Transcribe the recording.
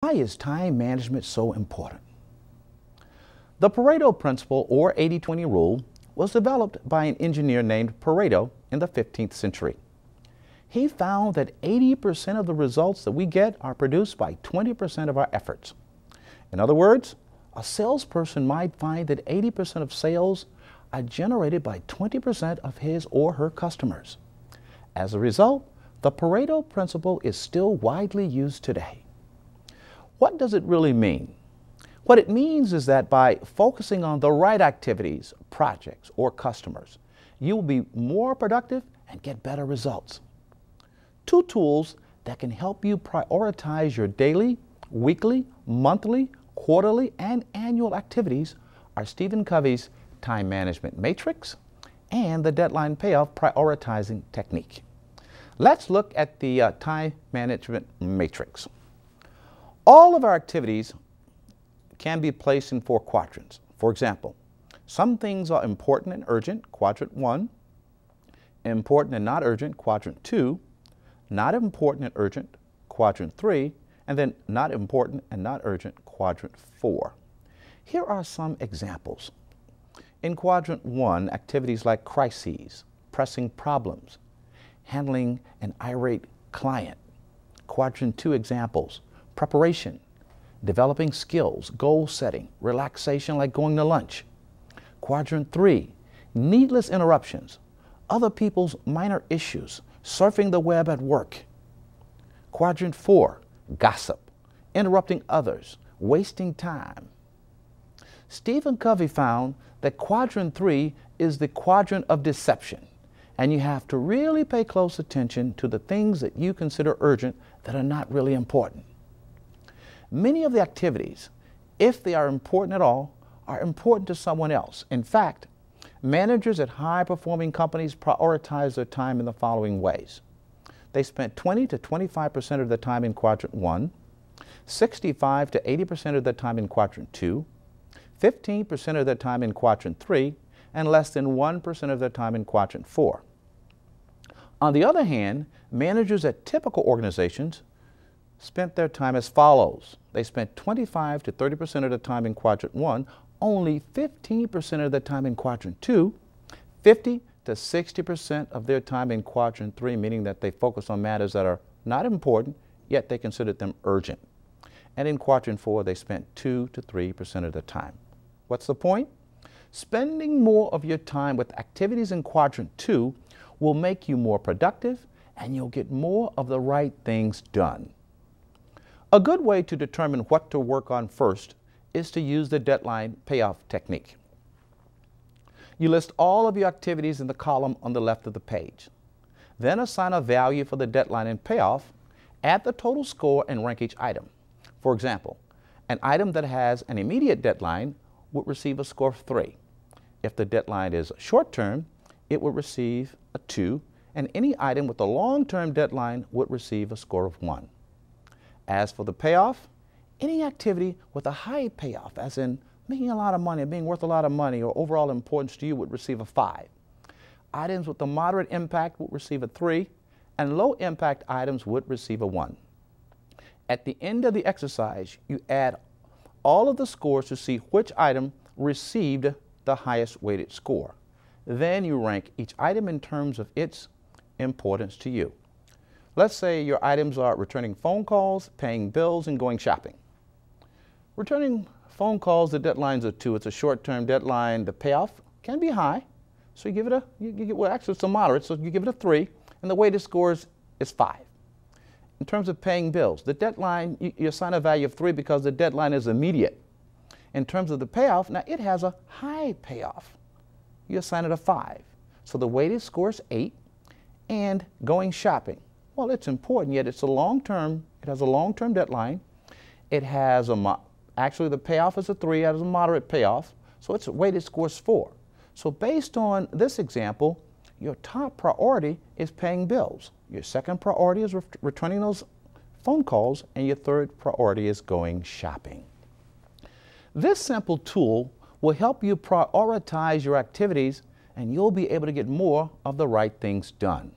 Why is time management so important? The Pareto principle, or 80-20 rule, was developed by an engineer named Pareto in the 15th century. He found that 80% of the results that we get are produced by 20% of our efforts. In other words, a salesperson might find that 80% of sales are generated by 20% of his or her customers. As a result, the Pareto principle is still widely used today. What does it really mean? What it means is that by focusing on the right activities, projects, or customers, you will be more productive and get better results. Two tools that can help you prioritize your daily, weekly, monthly, quarterly, and annual activities are Stephen Covey's Time Management Matrix and the Deadline Payoff Prioritizing Technique. Let's look at the Time Management Matrix. All of our activities can be placed in 4 quadrants. For example, some things are important and urgent, quadrant 1, important and not urgent, quadrant 2, not important and urgent, quadrant 3, and then not important and not urgent, quadrant 4. Here are some examples. In quadrant 1, activities like crises, pressing problems, handling an irate client. Quadrant 2 examples: preparation, developing skills, goal setting, relaxation like going to lunch. Quadrant 3, needless interruptions, other people's minor issues, surfing the web at work. Quadrant 4, gossip, interrupting others, wasting time. Stephen Covey found that quadrant 3 is the quadrant of deception, and you have to really pay close attention to the things that you consider urgent that are not really important. Many of the activities, if they are important at all, are important to someone else. In fact, managers at high-performing companies prioritize their time in the following ways. They spent 20 to 25% of their time in quadrant 1, 65 to 80% of their time in quadrant 2, 15% of their time in quadrant 3, and less than 1% of their time in quadrant 4. On the other hand, managers at typical organizations spent their time as follows. They spent 25 to 30% of the time in quadrant 1, only 15% of their time in quadrant 2, 50 to 60% of their time in quadrant 3, meaning that they focus on matters that are not important, yet they considered them urgent. And in quadrant 4, they spent 2 to 3% of the time. What's the point? Spending more of your time with activities in quadrant 2 will make you more productive, and you'll get more of the right things done. A good way to determine what to work on first is to use the deadline payoff technique. You list all of your activities in the column on the left of the page. Then assign a value for the deadline and payoff, add the total score, and rank each item. For example, an item that has an immediate deadline would receive a score of 3. If the deadline is short-term, it would receive a 2, and any item with a long-term deadline would receive a score of 1. As for the payoff, any activity with a high payoff, as in making a lot of money, being worth a lot of money, or overall importance to you, would receive a 5. Items with a moderate impact would receive a 3, and low-impact items would receive a 1. At the end of the exercise, you add all of the scores to see which item received the highest weighted score. Then you rank each item in terms of its importance to you. Let's say your items are returning phone calls, paying bills, and going shopping. Returning phone calls, the deadlines are 2. It's a short-term deadline. The payoff can be high, so you give it well, actually it's a moderate, so you give it a 3, and the weighted scores is 5. In terms of paying bills, the deadline, you assign a value of 3 because the deadline is immediate. In terms of the payoff, now it has a high payoff. You assign it a 5. So the weighted score is 8. And going shopping, well, it's important, yet it's a long-term, it has a long-term deadline. It has actually the payoff is a 3, it has a moderate payoff, so its weighted score is 4. So based on this example, your top priority is paying bills. Your second priority is returning those phone calls, and your third priority is going shopping. This simple tool will help you prioritize your activities, and you'll be able to get more of the right things done.